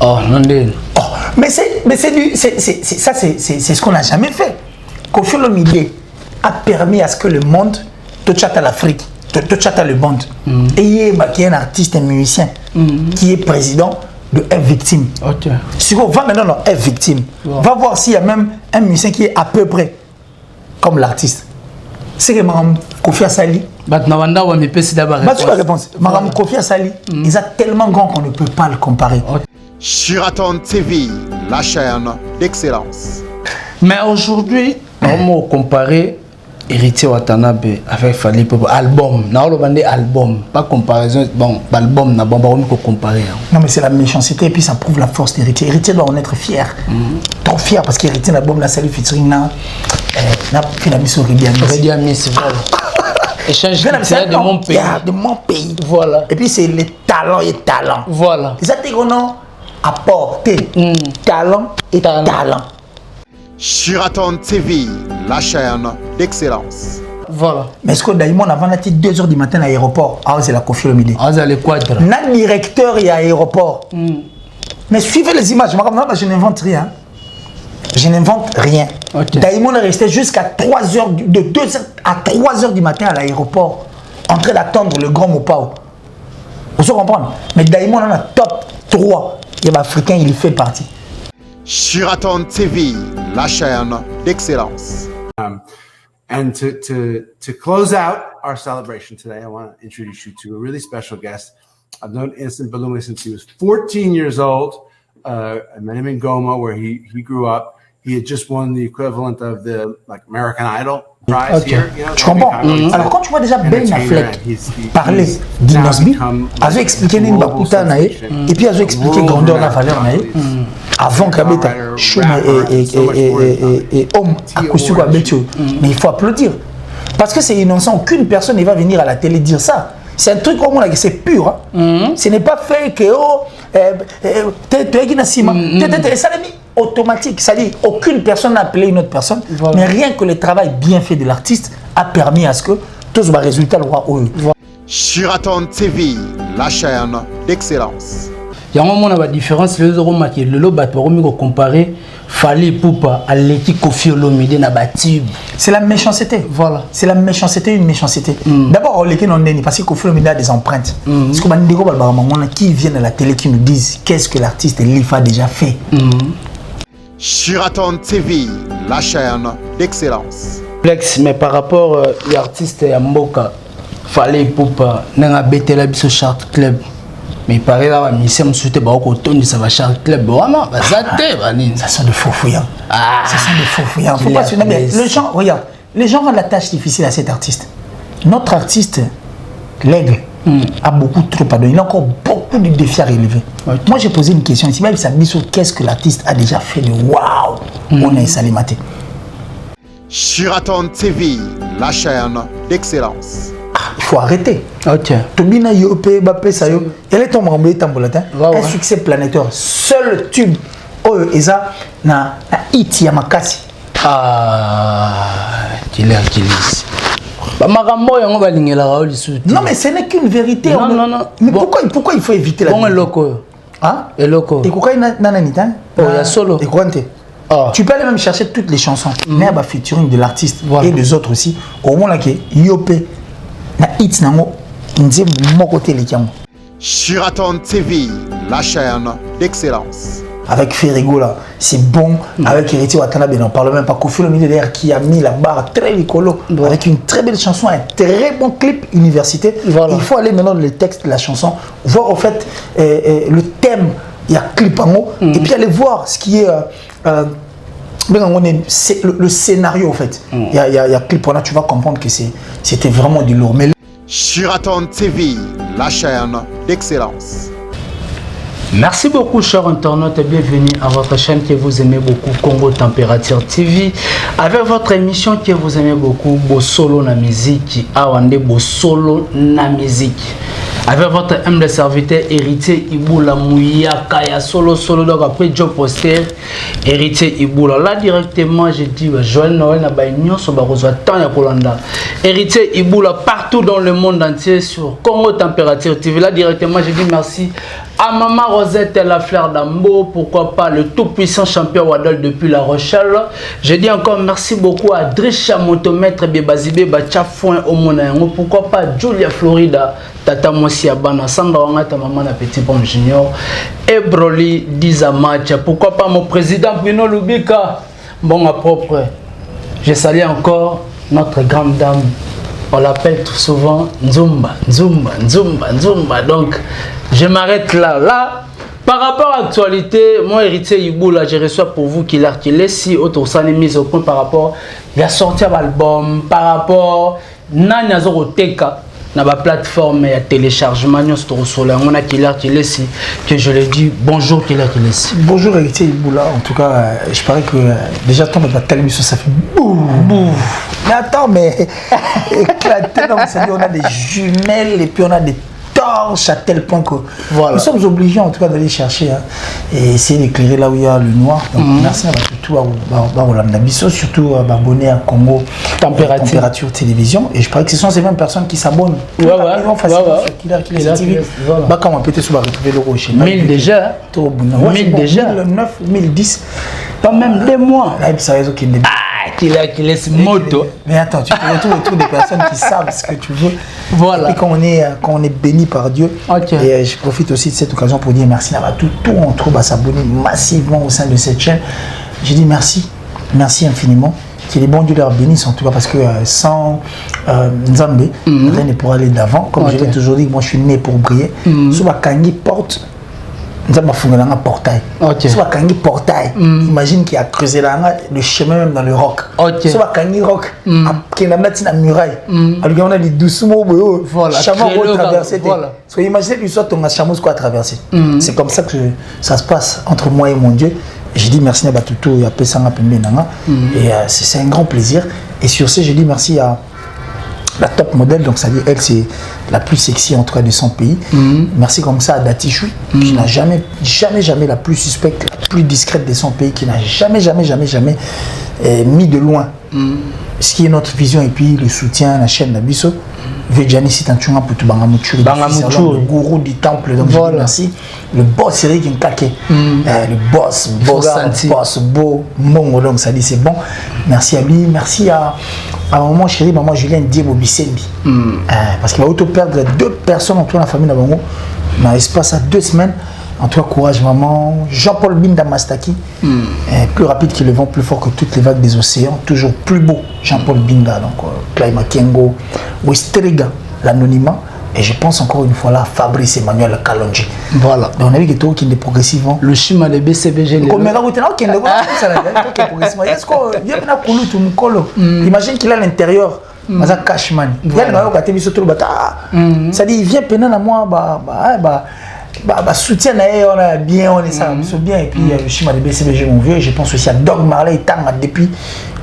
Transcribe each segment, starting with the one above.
Oh, non, oh, mais ça, c'est ce qu'on n'a jamais fait. Koffi Olomide a permis à ce que le monde te chatte à l'Afrique, te chatte à le monde. Et il y a un artiste, un musicien qui est président de F Victime. Ok. Si on va maintenant dans F Victime, va voir s'il y a même un musicien qui est à peu près comme l'artiste. C'est que Mme Kofi Asali. Tu vas répondre. Mme Kofi Asali, ils sont tellement grands qu'on ne peut pas le comparer. Shiraton TV, la chaîne d'excellence. Mais aujourd'hui, on va comparer Héritier Watanabe avec Fally Ipupa. Album, album, pas comparaison. Bon, album, n'a pas comparer. Non, mais c'est la méchanceté et puis ça prouve la force d'Héritier. Héritier doit en être fier. Trop fier parce qu'Héritier, l'album, la salut featuring, n'a fait la mission Rédia Miss, voilà. Échange de mon pays. De mon pays. Voilà. Et puis c'est les talents et talents. Voilà. C'est ça qu'on a apporté. Talent et talent. Shiraton TV, la chaîne d'excellence. Voilà. Mais est-ce que Daïmon avant la 2 h du matin à l'aéroport? Ah, c'est la Koffi Olomide. Ah, c'est le quadre. N'a directeur et à l'aéroport. Mais suivez les images. Je n'invente rien. Je n'invente rien. Okay. Daïmon est resté jusqu'à 3 h, de 2 h à 3 h du matin à l'aéroport, en train d'attendre le grand Mopao. Vous se comprenez? Mais Daïmon est en top 3. Il y a Africain, il fait partie. Shiraton TV, la chaîne d'excellence. And to close out our celebration today, I want to introduce you to a really special guest. I've known Innocent Balumi since he was 14 years old. I met him in Goma, where he grew up. He had just won the equivalent of the American Idol prize here. You know, tu comprends? Alors quand tu vois déjà Ben Affleck parler d'Inosby, il a expliqué une bakuta nae, et puis il a expliqué grandeur de la valeur nae. Avant qu'Abeta Choum et homme à Koussouko Abetio, mais il faut applaudir parce que c'est innocent. Aucune personne ne va venir à la télé dire ça. C'est un truc comme on a, c'est pur. Ce n'est pas fait que ça automatique. C'est-à-dire aucune personne n'a appelé une autre personne, mais rien que le travail bien fait de l'artiste a permis à ce que tous les résultats le roi. Shiraton TV, la chaîne d'excellence. Il y a un moment où la différence, le comparer Fally Ipupa à l'équipe Koffi Olomide na batib. C'est la méchanceté. Voilà. C'est la méchanceté, une méchanceté. D'abord, parce que Koffi Olomide a des empreintes. Parce que qui viennent à la télé qui nous disent qu'est-ce que l'artiste Lif a déjà fait. Shiraton TV, la chaîne d'excellence. Mais par rapport à l'artiste Mboka, Fally Ipupa, n'a bêté la biso chart club. Mais il paraît là, ça va Chart Club. Ça sent de faux fouillant. Ça sent de faux fouillant. Faut pas se nommer. Les gens, regarde, les gens rendent la tâche difficile à cet artiste. Notre artiste, l'Aigle, a beaucoup trop pardonné. Il a encore beaucoup de défis à relever. Moi, j'ai posé une question ici. Même ça me dit sur qu'est-ce que l'artiste a déjà fait de waouh. On est salé maté. Shiraton TV, la chaîne d'excellence. Il faut arrêter. Ok. Tobina Yopé, Bappé, Sayo. Elle est tombée en tambolatin. Un succès planétaire. Seul tube. Oh, Eza, na hit Yamakasi. Qu'il est Achilles. Non, mais ce n'est qu'une vérité. Non. Mais pourquoi il faut éviter la vérité? Loco. Hein? Et loco. Et pourquoi il y a un solo. Tu peux aller même chercher toutes les chansons. Mais il y a featuring de l'artiste et des autres aussi. Au moins, là, Yopé. Shiraton TV, la chaîne d'excellence. Avec Ferrigo là, c'est bon. Avec Héritier Watanabe, on ne parle même pas. Koffi Olomide d'ailleurs qui a mis la barre très rigolo avec une très belle chanson, un très bon clip université. Voilà. Il faut aller maintenant dans le texte de la chanson, voir en fait le thème, il y a clip en haut, et puis aller voir ce qui est le scénario en fait. Il y a clip là, tu vas comprendre que c'était vraiment du lourd. Mais Shiraton TV, la chaîne d'excellence. Merci beaucoup chers internautes et bienvenue à votre chaîne que vous aimez beaucoup, Congo Température TV, avec votre émission que vous aimez beaucoup, Bosolo na musique, Awande Bosolo na musique. Avec votre humble serviteur Héritier Iboula Mouyaka ya solo donc après job poster Héritier Iboula là directement j'ai dit Joël Noël na baignon so ba reçoit tant ya kolanda Héritier Iboula partout dans le monde entier sur Congo Température TV là directement j'ai dit merci à Maman Rosette la fleur d'Ambo, pourquoi pas le tout-puissant champion Wadol depuis La Rochelle. Je dis encore merci beaucoup à Drisha Motomètre Bébazibé Bachafouin Omonayango, pourquoi pas Julia Florida, Tata Mosia Bana, Sandra Wangata Maman la Petit Pomme Junior, et Broly Dizamacha, pourquoi pas mon président Bruno Lubika, bon à propre. Je salue encore notre grande dame. On l'appelle tout souvent Nzumba, Nzumba, Nzumba, Nzumba. Donc, je m'arrête là. Là, par rapport à l'actualité, mon héritier Iboula, je reçois pour vous qu'il est si autre ça n'est mis au point par rapport à la sortie de l'album, par rapport à Nanya Zoroteka, dans la plateforme et à téléchargement, on a qu'il est si, que je le dis, bonjour qu'il est si. Bonjour héritier Iboula, en tout cas, je parie que déjà ton de la télévision, ça fait boum, boum. Mais attends, mais éclaté, donc ça dit on a des jumelles et puis on a des torches à tel point que voilà. Nous sommes obligés en tout cas d'aller chercher hein, et essayer d'éclairer là où il y a le noir. Donc merci à surtout à surtout à abonner à Congo Température Télévision et je parie que ce sont ces mêmes personnes qui s'abonnent. Ouais, Killer TV. Bah quand on peut être retrouver le rocher. 1000 déjà. 1000 déjà. 1009, 1010. Pas même 2 mois. Là, ça réseau qui est qu'il laisse moto. Mais attends, tu te retrouves autour des personnes qui savent ce que tu veux. Voilà. Et quand on est béni par Dieu. Okay. Et je profite aussi de cette occasion pour dire merci à tout on trouve à s'abonner massivement au sein de cette chaîne. Je dis merci, merci infiniment. Que les bons Dieu leur bénissent en tout cas parce que sans Nzambe, rien ne pourra aller d'avant. Comme je l'ai toujours dit, moi je suis né pour briller. Souvent Kangi porte. Nous avons fait un portail. C'est pas un portail. Imagine qu'il a creusé le chemin même dans le roc. C'est pas un roc. Qui a mis une muraille. Alors on a dit doucement, voilà. Chameau va traverser. Imaginez l'histoire de ton chameau quoi traverser. C'est comme ça que ça se passe entre moi et mon Dieu. Je dis merci à Batuto et à Pesanga Pembenanga. Et c'est un grand plaisir. Et sur ce, je dis merci à la top modèle, donc ça dit elle c'est la plus sexy en tout cas de son pays. Merci comme ça à Datichou qui n'a jamais la plus suspecte, la plus discrète de son pays, qui n'a jamais mis de loin ce qui est notre vision et puis le soutien à la chaîne d'Abisso. Vejani Sitanchunga pour tout Bangamouchou, le gourou du temple, donc voilà. Merci. Le boss Eric Nkake, le boss beau, mongo, donc ça dit c'est bon. Merci à lui, merci à maman chérie, maman Julien Diebo Bisembi. Parce qu'il va auto perdre 2 personnes en toute la famille d'Abango, dans l'espace à 2 semaines. En tout cas, courage maman. Jean-Paul Binda Mastaki, plus rapide que le vent, plus fort que toutes les vagues des océans, toujours plus beau. Jean-Paul Binda, donc Klaima Kengo, Westriga, l'anonymat. Et je pense encore une fois là, Fabrice Emmanuel Kalonji. Voilà. Donc on a vu que tout qui est progressivement. Le schéma de BCBG. Imagine qu'il a à l'intérieur. Cashman. Ça dit, il vient pénal à moi, soutien on a bien, on est ça, bien. Et puis le schéma de BCBG, mon vieux. Je pense aussi à Dog Marley et Tanga depuis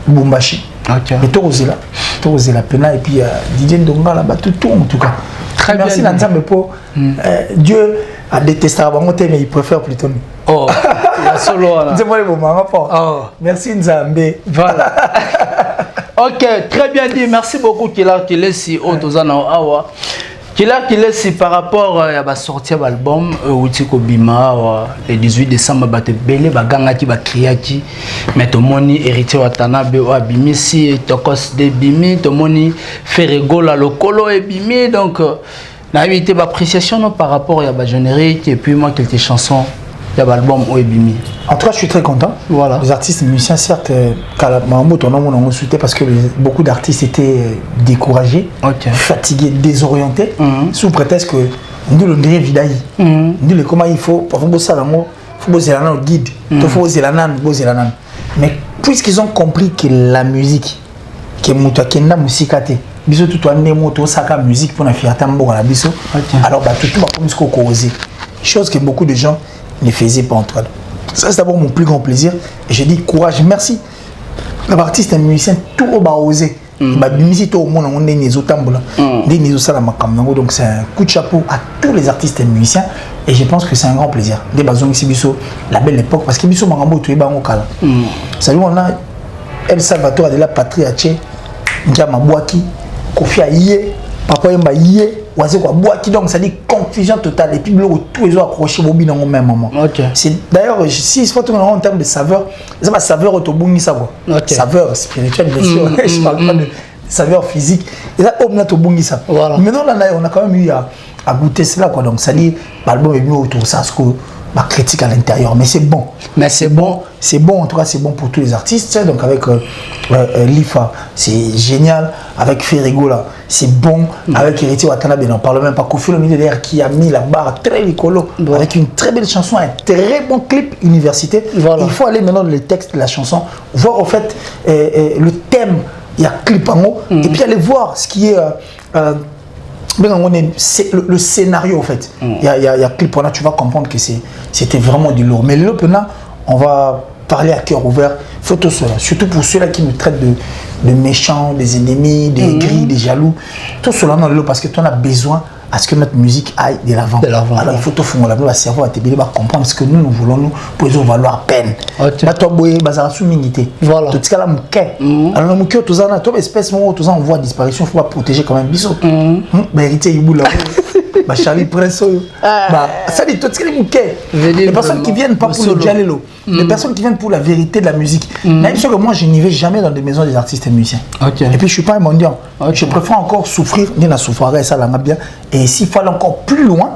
Bumbashi. Et tout osé la pena. Et puis Didier Ndonga là-bas, tout en tout cas. Très merci Nzambe pour Dieu a détesté Abangote, mais il préfère plutôt nous. Oh, la solo là. Dis-moi les moments, merci Nzambe. Voilà. Ok, très bien dit. Merci beaucoup qu'il est si haut aux Awa. Qu'il est si par rapport à la sortie de l'album Outiko Bima le 18 décembre bate belé bagangaki bakriaki mais tomoni héritier Watanabe o abimisi tokos de bimi tomoni Ferregola lokolo et bimi donc na évité appréciation par rapport à la générique et puis moi quelques chansons de l'album Oebimi. En tout cas, je suis très content. Voilà. Les artistes et musiciens, certes, on a souhaité parce que beaucoup d'artistes étaient découragés, fatigués, désorientés, sous prétexte que nous le dirait Vidaï. Nous le comment il faut bosser le guide, il faut bosser la nan. Mais puisqu'ils ont compris que la musique, que Moutakenna Musikate, biso tout ane moto saka musique pour la fierté mbo la biso. Alors bah tout va comme ce qu'on causé. Chose que beaucoup de gens ne faisaient pas entre eux. Ça c'est d'abord mon plus grand plaisir et je dis courage, merci. L'artiste et musicien tout au bas osé. Bah musique au monde on est les autambola, des les osala makamnango, donc c'est un coup de chapeau à tous les artistes et musiciens et je pense que c'est un grand plaisir. Des bazons ici biso la belle époque parce que biso makambo tout est bango kala. Salut on a El Salvatore de la patrie à Tché, Ndiama Boaki, Kofi Aye, papa yemba yé oise quoi bois qui donc ça dit confusion totale et puis tous les autres accrochés au bin au même moment. C'est d'ailleurs si il faut tourner en termes de saveur, c'est pas saveur autobungi ça quoi. Saveur spirituelle bien sûr, je parle pas de saveur physique. Et ça on a autobungi ça. Maintenant là on a quand même eu à goûter cela quoi, donc ça dit l'album est mieux autour ça ce que ma critique à l'intérieur, mais c'est bon. Mais c'est bon. C'est bon, en tout cas, c'est bon pour tous les artistes. Donc, avec Lifa, c'est génial. Avec Ferrigo, là, c'est bon. Avec Héritier Watanabe, on n'en parle même pas. Kofi Olomide d'ailleurs qui a mis la barre très écolo, avec une très belle chanson, un très bon clip université. Il faut aller maintenant dans les textes de la chanson, voir en fait le thème. Il y a clip en haut, et puis aller voir ce qui est. Le scénario en fait, il y a clip là, tu vas comprendre que c'était vraiment du lourd. Mais le là, on va parler à cœur ouvert, faut tout cela, surtout pour ceux-là qui nous traitent de méchants, des ennemis, des gris, des jaloux. Tout cela dans le lot parce que tu en as besoin à ce que notre musique aille de l'avant. Alors il faut tout faire le cerveau à te bien comprendre ce que nous voulons nous pour les valoir à peine. Toi boyer bazar sous minité. Voilà. Tout ça là mouké. Alors mouké tout ça na toi espèce moi tout ça on voit disparition, faut pas protéger quand même biso. Bah héritier il boule là. Bah Charlie Prince bah ça dit tout ce qui est mouké. Les personnes qui viennent pas pour le dialogue, les personnes qui viennent pour la vérité de la musique. Même sûr que moi je n'y vais jamais dans des maisons des artistes et musiciens. Et puis je suis pas un mendiant. Je préfère encore souffrir, ni la souffrance ça là bien. Et s'il fallait encore plus loin,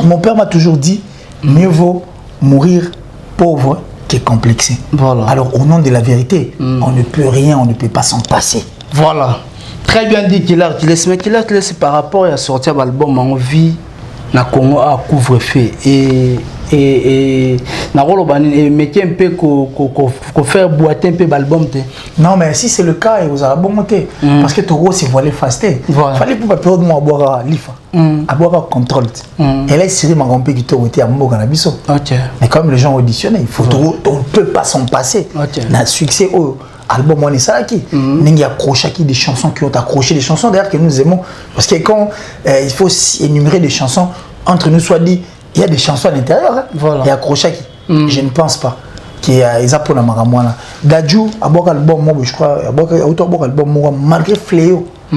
mon père m'a toujours dit, mieux vaut mourir pauvre que complexé. Voilà. Alors au nom de la vérité, on ne peut rien, on ne peut pas s'en passer. Voilà. Très bien dit Killer Kiles. Mais Killer Kiles par rapport à sortir l'album en vie, na Congo à couvre-feu et na rolo bani mettez un peu ko faire boiter un peu l'album. Non mais si c'est le cas et vous avez bon monter parce que Toro c'est voilé fasté. Fallait pour pas perdre moi boire Lifa. À boire contrôle. Et là c'est ma grand-père qui Toro était à Mboga na biso. Mais comme les gens auditionnent, il faut Toro on ne peut pas s'en passer. Na succès au album on est ça qui n'ingi accroché qui des chansons qui ont accroché des chansons d'ailleurs que nous aimons parce que quand il faut énumérer des chansons entre nous soit dit il y a des chansons à l'intérieur il y a accroché qui je ne pense pas qui est pour la maramouana Dadju a beau album moi je crois a beau album moi malgré Fléau a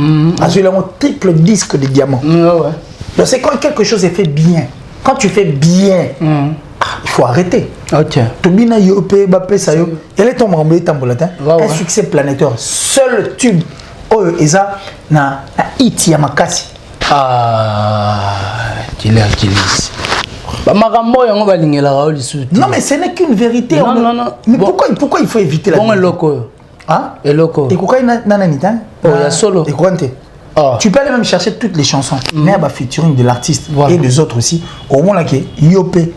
eu un triple disque de diamant donc c'est quand quelque chose est fait bien quand tu fais bien il faut arrêter. Tobina Yopé, Bappé, Sayo. Elle est tombée en bleu, tambolatin. Un succès planétaire. Seul tube. Oh, Eza, na hit Yamakasi. Killer Kilis. Non, mais ce n'est qu'une vérité. Non. Mais pourquoi il faut éviter la vérité? Loco. Hein? Et loco. Et pourquoi il y a solo. Tu peux aller même chercher toutes les chansons. Mais il y a featuring de l'artiste et des autres aussi. Au moins, là, Yopé.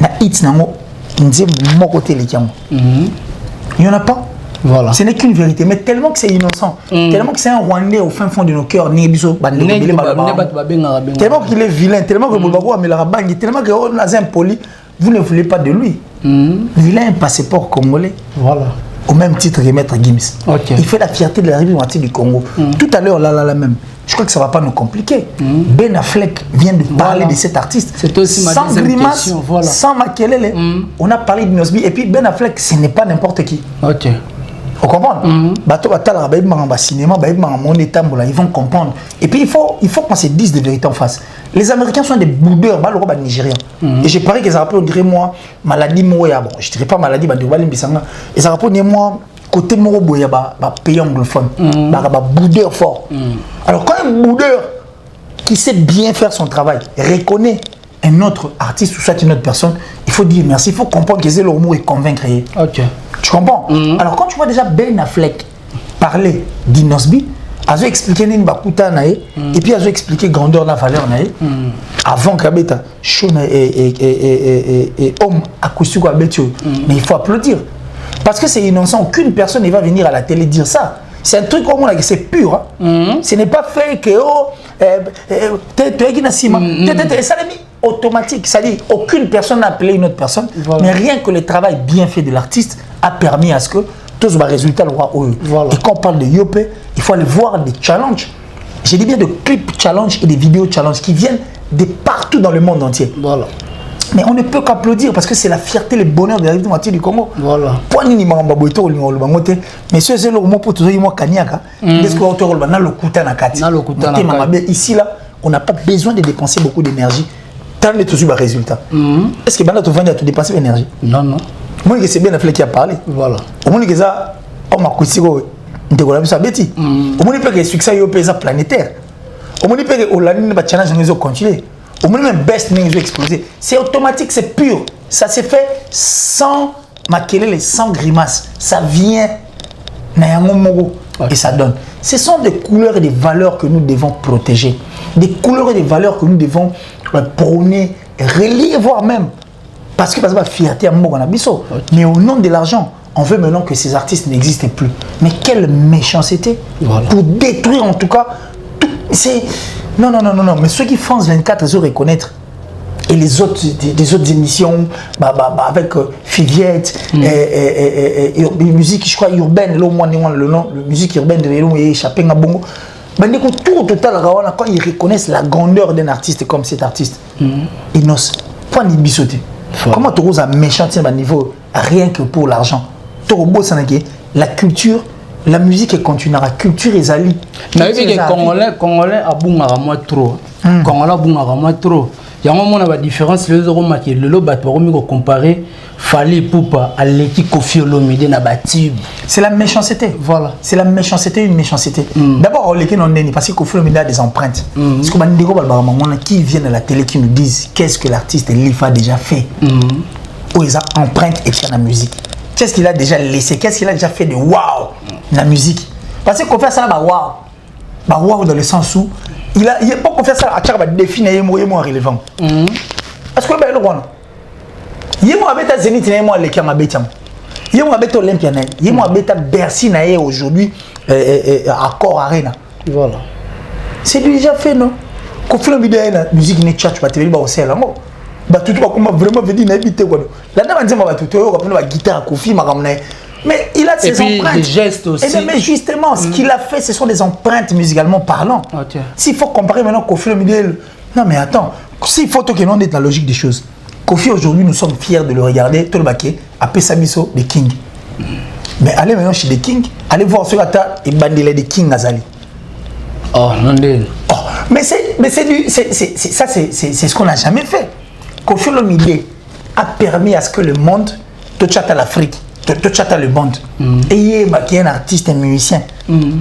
Na hits nango nze mon côté les diamants. Il y en a pas. Voilà. Ce n'est qu'une vérité, mais tellement que c'est innocent, tellement que c'est un Rwandais au fin fond de nos cœurs, tellement qu'il est vilain, tellement que Boulbago a mis la bangue, tellement que on a un poli, vous ne voulez pas de lui. Il a un passeport congolais. Voilà. Au même titre que Maître Gims. Il fait la fierté de la République du Congo. Tout à l'heure là même. Je crois que ça ne va pas nous compliquer. Ben Affleck vient de parler de cet artiste. C'est aussi ma sans grimace, sans makelele. On a parlé de Nosby. Et puis Ben Affleck, ce n'est pas n'importe qui. Vous comprenez? Ils vont comprendre. Et puis il faut qu'on se dise de vérité en face. Les Américains sont des boudeurs, les Nigériens. Et j'ai parlé que ça rappelle, moi, maladie, moi, bon, je ne dirais pas maladie, et ça rappelle, moi, côté moro il y a pays anglophone, boudeur fort. Alors quand un boudeur qui sait bien faire son travail reconnaît un autre artiste ou soit une autre personne, il faut dire merci, il faut comprendre que c'est le mot et convaincre. Tu comprends? Alors quand tu vois déjà Ben Affleck parler d'Inosby, il a expliqué une bakuta nae et puis il a expliqué grandeur la valeur nae avant qu'Abeta Shona et homme acoustique à Betio. Mais il faut applaudir. Parce que c'est innocent, aucune personne ne va venir à la télé dire ça. C'est un truc comme on a dit, c'est pur. Ce n'est pas fait que ça automatique. C'est-à-dire aucune personne n'a appelé une autre personne, mais rien que le travail bien fait de l'artiste a permis à ce que tous les résultats le voient. Et quand on parle de Yopé, il faut aller voir des challenges. J'ai dit bien de clips challenge et des vidéos challenge qui viennent de partout dans le monde entier. Mais on ne peut qu'applaudir parce que c'est la fierté, le bonheur de la moitié du Congo. Voilà. Mais c'est le mot pour tout le monde. Qu'est-ce que l'auteur a le couteau na kati. Ici, là, on n'a pas besoin de dépenser beaucoup d'énergie. Tant de toujours résultat. Est-ce que tu vas dépenser l'énergie? Non, non. Moi, c'est bien la flèche qui a parlé. Voilà. Au moins, ça, on m'a cousu. On m'a dit, au moins, il peut que le succès est planétaire. Au moins, il peut que le challenge continue. Au moins, même best n'est pas explosé. C'est automatique, c'est pur. Ça s'est fait sans maquiller, sans grimace. Ça vient. Et ça donne. Ce sont des couleurs et des valeurs que nous devons protéger. Des couleurs et des valeurs que nous devons prôner, relier, voire même. Parce que la fierté à mon abisso. Mais au nom de l'argent, on veut maintenant que ces artistes n'existent plus. Mais quelle méchanceté. Voilà. Pour détruire en tout cas. C'est. Non. Mais ceux qui font 24, ils doivent reconnaître. Et les autres, des autres émissions, avec Fiviette, musique, je crois, urbaine, le nom, musique urbaine de l'eau et échappé à Bongo. Tout au total, quand ils reconnaissent la grandeur d'un artiste comme cet artiste, ils n'osent pas ni bissoter. Comment tu oses à méchanter à niveau rien que pour l'argent? La culture. La musique continuera, la culture est ali. Mais les Congolais a boumara trop. Congolais a boumara trop. Il y a un moment où la différence, les euros maquillés, le lot battement comparé, fallait poupa à l'équipe Koffi Olomide na batib. C'est la méchanceté. Voilà. C'est la méchanceté, une méchanceté. D'abord, les gens n'ont parce que Koffi Olomide a des empreintes. Parce qu'on a des gens qui viennent à la télé qui nous disent qu'est-ce que l'artiste Lifa a déjà fait. Ou ils ont empreinte et dans la musique. Qu'est-ce qu'il a déjà laissé? Qu'est-ce qu'il a déjà fait de waouh la musique? Parce qu'on fait ça, waouh dans le sens où il n'a pas fait ça à chaque définir les mots relevant. Est-ce que le roi? Il y a un Zénith, il y a un Lekiam Abetiam. Il y a un Olympia, il y a un Bercy aujourd'hui à Cor Arena. Voilà. C'est déjà fait, non? Quand on fait la musique, il y a un ciel. Tout vraiment veut dire n'habiter quoi. La dame dit ma tout la guitare Koffi mais il a ses empreintes. Des gestes aussi. Mais justement, ce qu'il a fait, ce sont des empreintes musicalement parlant. Okay. S'il faut comparer maintenant Koffi Olomide, non mais attends, s'il faut que l'on ait la logique des choses. Koffi aujourd'hui, nous sommes fiers de le regarder. Tout le baquet, après Samiso, des Kings. Mais allez maintenant chez les Kings, allez voir ce gars et bandiller des Kings Azali. Oh non. Mais c'est ce qu'on n'a jamais fait. Koffi Olomide a permis à ce que le monde te chatte à l'Afrique, te chatte à le monde. Et il y a un artiste, un musicien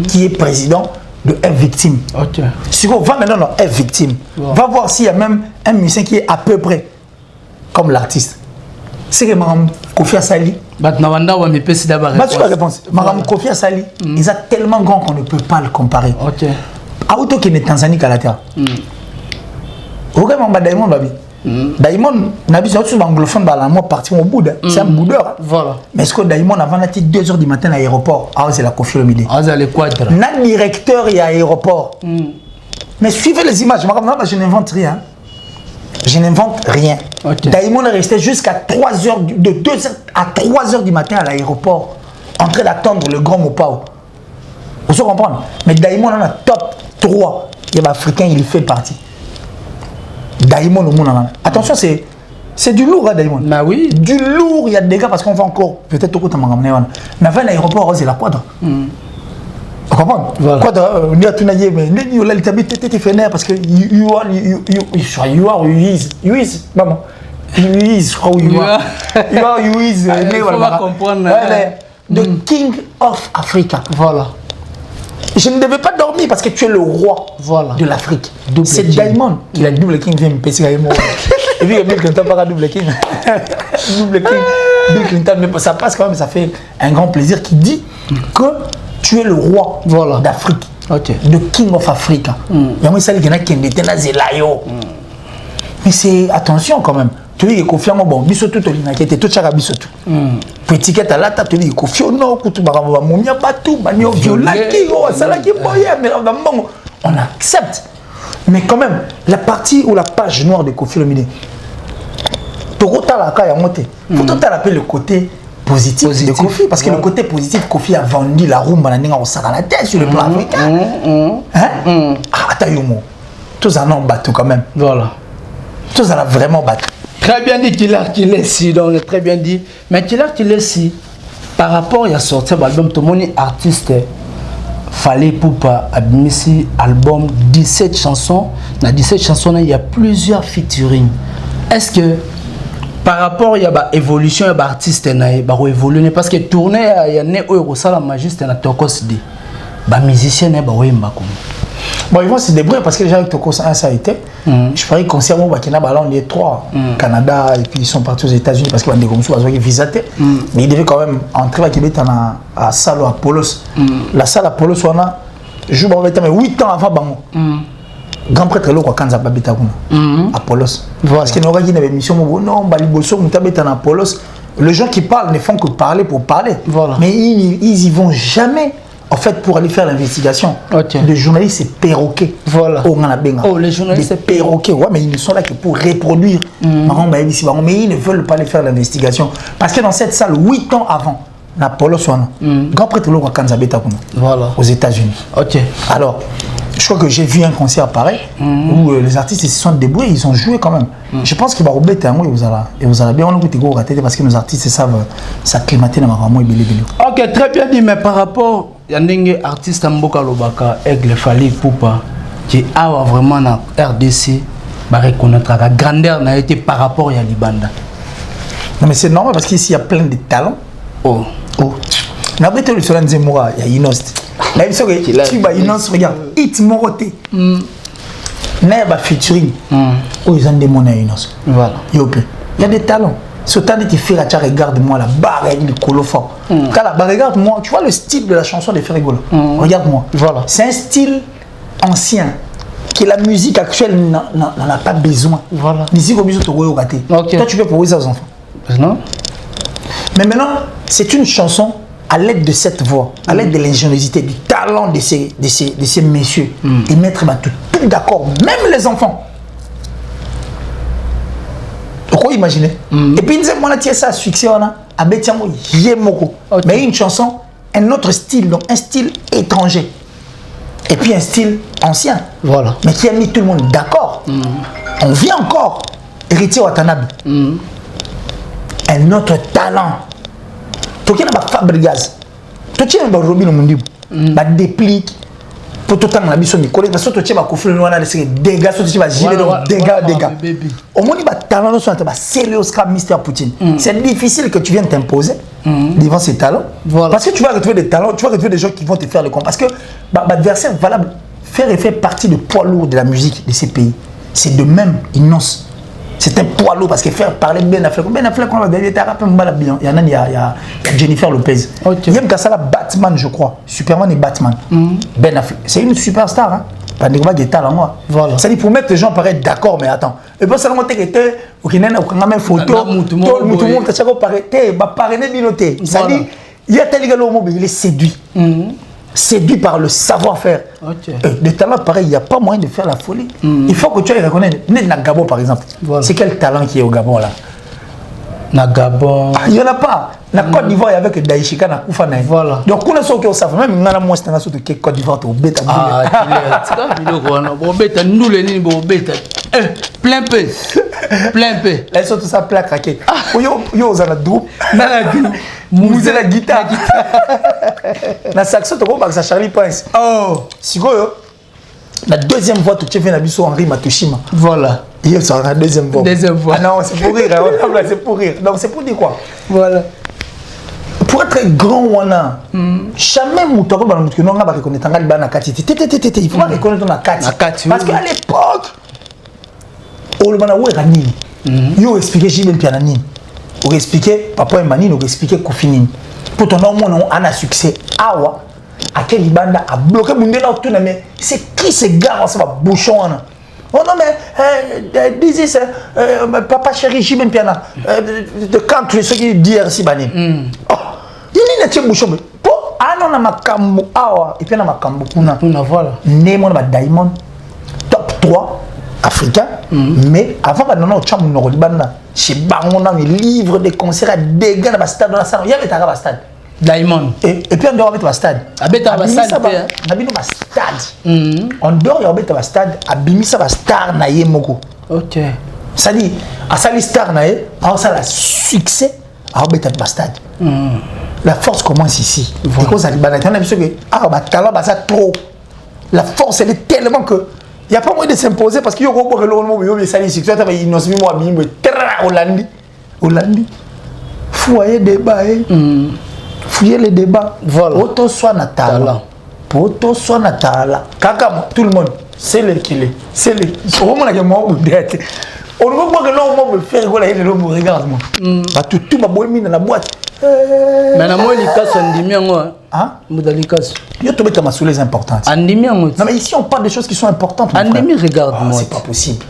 qui est président de F Victime. Okay. Si on va maintenant dans F Victime, va voir s'il y a même un musicien qui est à peu près comme l'artiste. C'est que Mme Koffi Sali. Tu vas réponse. Mme Koffi Sali, il est tellement grand qu'on ne peut pas le comparer. Okay. À auto qui est Tanzanie qu'à la terre. Regarde Diamond Babi. Diamond, Nabi c'est anglophone, moi parti au bout. C'est un boudeur. Voilà. Mais est-ce que Diamond avant d'être 2h du matin à l'aéroport, c'est la Koffi Olomide. C'est le quadre. N'a directeur et à l'aéroport. Mais suivez les images. Je n'invente rien. Je n'invente rien. Okay. Diamond est resté jusqu'à 3h, de 2h à 3h du matin à l'aéroport, en train d'attendre le grand Mopao. Vous se comprendre? Mais Diamond en a top 3. Il y a Africain, il fait partie. Diamond au monde. Attention, c'est du lourd, hein, Diamond. Bah oui. Du lourd, il y a des gars parce qu'on va encore peut-être au côté de mais avant l'aéroport, c'est la quadre. Vous comprenez? Quadre, on dit à tout naïe, mais il a été fait parce que you are, maman. Je crois où you are. Il faut pas comprendre. The King of Africa. Voilà. Je ne devais pas dormir parce que tu es le roi de l'Afrique. C'est Diamond qui a double king vient me péter avec moi. Et puis Bill Clinton pas double king. Double king. Bill Clinton, mais ça passe quand même, ça fait un grand plaisir qui dit que tu es le roi d'Afrique. The King of Africa. Il y a moi ça qui était là zelayo. Mais c'est attention quand même. Tu dis que Koffi bon biso tout olina qui était tout chaka biso tout. Petit que ta lata tu dis Koffi non kutu baraba mumia batu banio violaki oh ça qui boya mais on accepte. Mais quand même la partie ou la page noire de Koffi Olomide. Tokota la ka ya monté. Faut tout rappeler le côté positif de Koffi parce que le côté positif Koffi a vendu la rumba na ninga osaka la tête sur le plan africain. Hein? Ah ta yomo. Tous en ont battu quand même. Voilà. Tous en ont vraiment battu. Très bien dit qu'il est si, donc très bien dit. Mais qu'il est si, par rapport à sortir l'album, tout le monde est artiste. Fallait Poupa Abimisi album 17 chansons. Dans 17 chansons, il y a plusieurs featuring. Est-ce que par rapport à l'évolution de l'artiste, il y a évolué parce que tourner, il y a né au la magiste na Tokos D. Les musiciens ne sont pas. Bon, ils vont se débrouiller parce que déjà avec Tokos 1, ça a été. Je parie concert au Bakina Ballon, les trois, Canada, et puis ils sont partis aux États-Unis parce qu'ils ont des comme ça, ils ont visité. Mais ils devaient quand même entrer à Québec à la salle Apollos. La salle Apollos, on a joué 8 ans avant Bango. Grand prêtre là, quand ça babita Apollos. Parce qu'il y a une émission, non, Baliboso, Moutabeta Apollos. Les gens qui parlent ne font que parler pour parler. Voilà. Mais ils y vont jamais. En fait, pour aller faire l'investigation, les journalistes, c'est perroquet. Voilà. Oh, les journalistes, c'est perroquet. Ouais, mais ils ne sont là que pour reproduire. Mais ils ne veulent pas aller faire l'investigation. Parce que dans cette salle, 8 ans avant, Apollos, grand prêtre là, voilà. Aux États-Unis. Ok. Alors, je crois que j'ai vu un concert pareil où les artistes ils se sont débrouillés, ils ont joué quand même. Je pense que vous allez bien rater parce que nos artistes savent s'acclimater dans ma maman et belé. Ok, très bien dit, mais par rapport à un artiste Mboka Lobaka, Aigle Fallait Poupa, qui a vraiment dans RDC, reconnaître la grandeur n'a été par rapport à Libanda. Non mais c'est normal parce qu'ici il y a plein de talents. Oh. N'abrite le Solan Zemmoura, il y a Inost. Là, il y a Inost, regarde, Hit Moroté. Là, il y a featuring. Oh, ils ont des monnaies à Inost. Voilà. Il y a des talents. Ce temps de Ferracha, regarde-moi la barre, il est colophore. Regarde-moi, tu vois le style de la chanson de Ferrigolo. Regarde-moi. Voilà. C'est un style ancien que la musique actuelle n'en a pas besoin. Voilà. Musique au besoin de rater. Toi, tu peux proposer ça aux enfants. Non. Mais maintenant, c'est une chanson à l'aide de cette voix, à l'aide de l'ingéniosité, du talent de ces messieurs, et mettre tout d'accord, même les enfants. Pourquoi imaginer? Et puis, moi, là, ça, succès, on a, mais une chanson, un autre style, donc un style étranger. Et puis un style ancien. Voilà. Mais qui a mis tout le monde d'accord. On vit encore. Héritier Watanabe. Un autre talent. Tu as un Fabregas. Tu as un Robin Omundibu. Tu déplique. Pour tout le temps, on a mis des collègues. Parce que tu as un dégâts. Tu as gilet dégâts. Au moins, tu as un talent. Tu as un sérieux Mr. Poutine. C'est difficile que tu viennes t'imposer devant ces talents. Parce que tu vas retrouver des talents. Tu vas retrouver des gens qui vont te faire le compte. Parce que l'adversaire va faire partie du poids lourd de la musique de ces pays. C'est de même, Inos. C'est un poids lourd parce que faire parler Ben Affleck, on va dire, il y en a, il y a Jennifer Lopez. Il y a un Batman, je crois. Superman et Batman. Ben Affleck. C'est une superstar. Hein? Pas de talent. Voilà. C'est-à-dire pour mettre les gens paraître d'accord, mais attends. Et puis ça va monter que tu as une photo, tout le monde c'est-à-dire, il y a tel gars il est séduit. Séduit par le savoir-faire. De talent pareil, il n'y a pas moyen de faire la folie. Il faut que tu ailles reconnaître. Na Gabon par exemple. Voilà. C'est quel talent qui est au Gabon là? Na Gabon. Il n'y en a pas. Na Côte d'Ivoire, il y avait que Daishika na Koufanaï. Voilà. Donc, on a ce qu'on sait. Même si on a moins de Côte d'Ivoire, tu bête. Ah, plein peu. Plein peu. Là, ils sont tous à plat craqué. Yo, vous avez un groupe. Vous avez la guitare. Na saxo, tu vois, ça Charlie Prince. Oh. Si vous la deuxième voix, tu fais Nabiso Henri Matushima. Voilà. Il y a la deuxième voix. Deuxième voix. Ah non, c'est pour rire. C'est pour rire. Donc, c'est pour dire quoi? Voilà. Pour être grand, on a jamais mouton comme nous on va reconnaître un gars na kati. Il faut reconnaître na kati. Parce qu'à l'époque, on le bana oué rani. Yo expliquer Jimel Pianani. On expliquer Papa Emani, on expliquer Kofinine. Pour ton nom, on a succès. Awa. À quel Ibanda a bloqué Mundela tout mais c'est qui ces gars ça va bouchon oh non mais disais papa chéri Jimel Piana de quand tu es ce qui dit RC Bani oh il n'est pas bouchon mais pour non na makambo awa et puis na makambo kuna voilà né mon Diamond top 3 africain mais avant non au champ no Libanda chez bango na livre de concerts à des gars na stade dans la salle il y avait un stade Diamond. Et puis on dort avec le stade. On dort avec le stade. Abimisa va star na yemoko. Ok. Ça dit, à Sali Star, alors ça a succès, alors bête bastard. La force commence ici. Et quand ça dit, talent, ça trop. La force, elle est tellement que. Il n'y a pas moyen de s'imposer parce qu'il y a un peu de Sali succès. Il n'y a pas de Hollandi. Fouiller débat. Fouiller les débats. Voilà. Auto soit natal. Auto soit natal. Kaka, tout le monde. C'est le qu'il est. C'est le. On va dire on ne veut pas que l'homme me fait rigoler, l'homme me regarde. Tout ma bonne mine dans la boîte. Mais moi, les cas sont diminués. Hein? Moudalikas. Il y a tout le temps sur les importantes. Non, mais ici, on parle des choses qui sont importantes. Andimi, regarde-moi. C'est pas possible.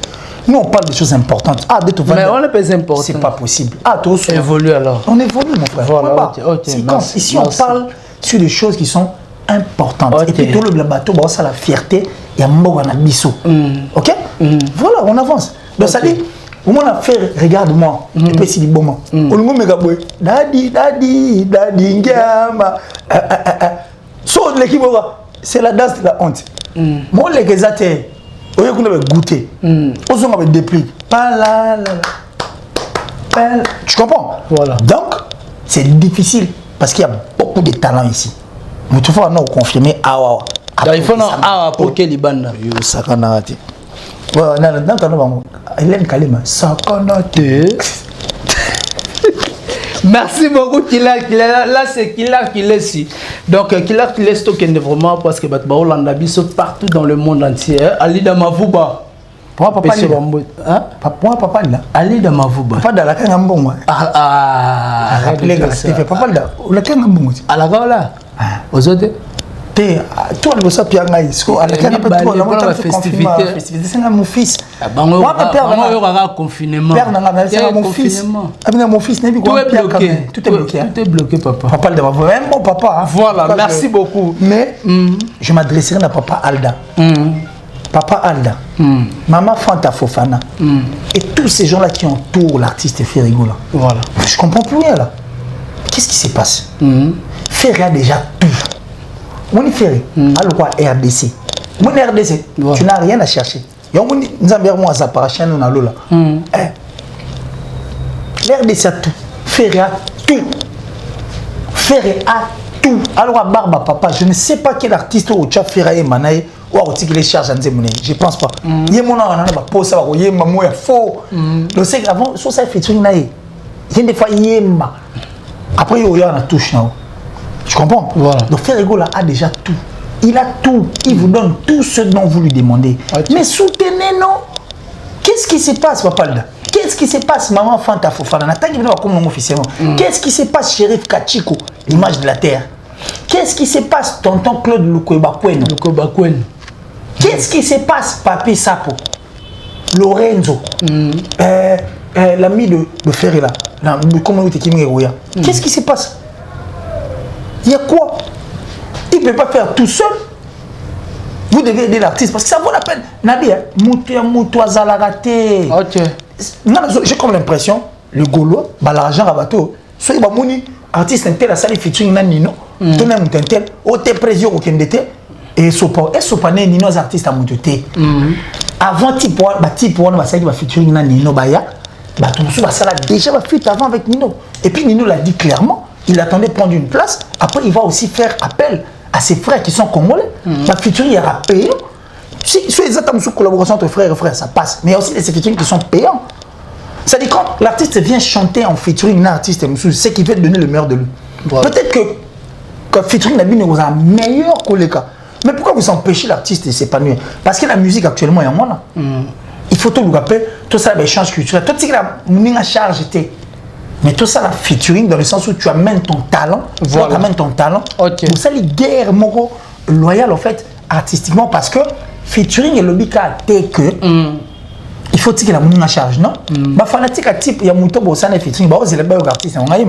Nous, on parle des choses importantes. Ah, de tout mais on n'est pas important. C'est pas possible. Ah, toi aussi. Évolue alors. On évolue, mon frère. Voilà, Ici, on parle sur des choses qui sont importantes. Et puis, tout le bateau, ça la fierté, il y a mort en abisso. Ok? Voilà, on avance. Donc, ça dit, au moins, on a fait, regarde-moi. Et puis, c'est du bon moment. On nous met Daddy, Ngama. C'est la danse de la honte. Moi, les gars, on a goûté. On a dépris. Tu comprends? Voilà. Donc, c'est difficile parce qu'il y a beaucoup de talent ici. Mais tu vois, on a confirmé Awa. Il faut Awa pour que les bandes. Ça qu'on a raté. Non, Hélène Kalema. Ça qu'on a raté. Merci beaucoup, Kila. Là, c'est Kila qui laisse ici. Donc, Kila qui laisse token vraiment parce que Hollande saute partout dans le monde entier. Ali Damavouba. Papa là. Ali Damavouba. Papa la Kangambon. Rappelez que papa là. La Kangambon. À la gala. Aux autres. Toi, le ça puis à la festivité. C'est mon fils. Moi, père, on confinement. Père, mon fils. Mon fils n'est plus tout est bloqué. Tout est bloqué. Tout est bloqué, papa. Papa, le même bon papa. Voilà, merci beaucoup. Mais je m'adresserai à papa Alda. Papa Alda, maman Fanta Fofana et tous ces gens-là qui entourent l'artiste Ferrigo là. Voilà. Je comprends plus rien là. Qu'est-ce qui se passe? Ferry a déjà tout. Mon Ferry, alors quoi RDC. Mon RDC, tu n'as rien à chercher. Nous avons moi ça par chaîne on là. L'RDC a tout. Ferry a tout. Ferry a tout. Alors à Barba papa, je ne sais pas quel artiste au Tchad Ferry Manaï. Je pense pas. Il y a mon nom, on a pas ça, il y a mon faux. Donc c'est avant, sur ça featuring naïe. Il y a des fois il y a après il y a une touche là. Tu comprends? Voilà. Donc Ferrigo là a déjà tout. Il a tout. Il vous donne tout ce dont vous lui demandez. Mais soutenez non. Qu'est-ce qui se passe, papa là? Qu'est-ce qui se passe, maman Fanta Fofana? Qu'est-ce qui se passe, Shérif Kachiko, l'image de la terre? Qu'est-ce qui se passe, tonton Claude Lukwebakwen? Qu'est-ce qui se passe, Papi Sapo, Lorenzo, l'ami de Ferry là, qu'est-ce qui se passe? Il y a quoi? Il ne peut pas faire tout seul. Vous devez aider l'artiste parce que ça vaut la peine. Nabi, j'ai comme l'impression, le Gaulois, l'argent à bateau, soit il va mourir, artiste intel, la salle featuring Nino, tout le monde intel, au te présio au Kendete. Et sopané Nino les artistes à monter. Avant type on va ça qui va featuring na Nino Baya, bah tout ça ça déjà va fit avant avec Nino. Et puis Nino l'a dit clairement, il attendait prendre une place. Après il va aussi faire appel à ses frères qui sont congolais. Bah featuring il y aura payant. Si exactement sous collaboration entre frères et frères ça passe. Mais il y a aussi des featuring qui sont payants. Ça dit quand l'artiste vient chanter en featuring un artiste, c'est qu'il veut donner le meilleur de lui. Voilà. Peut-être que featuring Nabi nous a meilleur que les cas. Mais pourquoi vous empêchez l'artiste de s'épanouir? Parce que la musique actuellement est en moi là. Il faut tout le rappeler, tout ça, l'échange culturel. Tout ce qui a charge était. Mais tout ça, la featuring, dans le sens où tu amènes ton talent. Voilà. Tu amènes ton talent. Okay. Pour ça, les guerres moraux loyales, en fait, artistiquement, parce que featuring est le but que. Il faut que la musique a charge, non? Ma fanatique à type, il y a mon topo, ça n'est featuring. Bah, c'est le bail artiste, on a eu.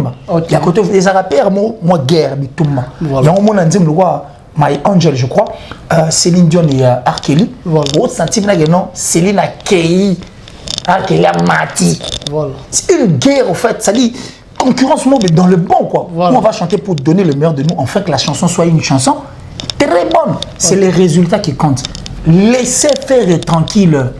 Il y a côté des rappeurs, moi, guerre, mais tout le monde. Il y a un monde qui dit, My Angel, je crois, Céline Dion et R. Kelly. Autre sentiment, non, Céline a Kei, R. Kelly a Mati. Voilà. C'est une guerre, en fait. Ça dit concurrence, mais dans le bon, quoi. Voilà. On va chanter pour donner le meilleur de nous, enfin que la chanson soit une chanson très bonne. C'est les résultats qui comptent. Laissez faire tranquille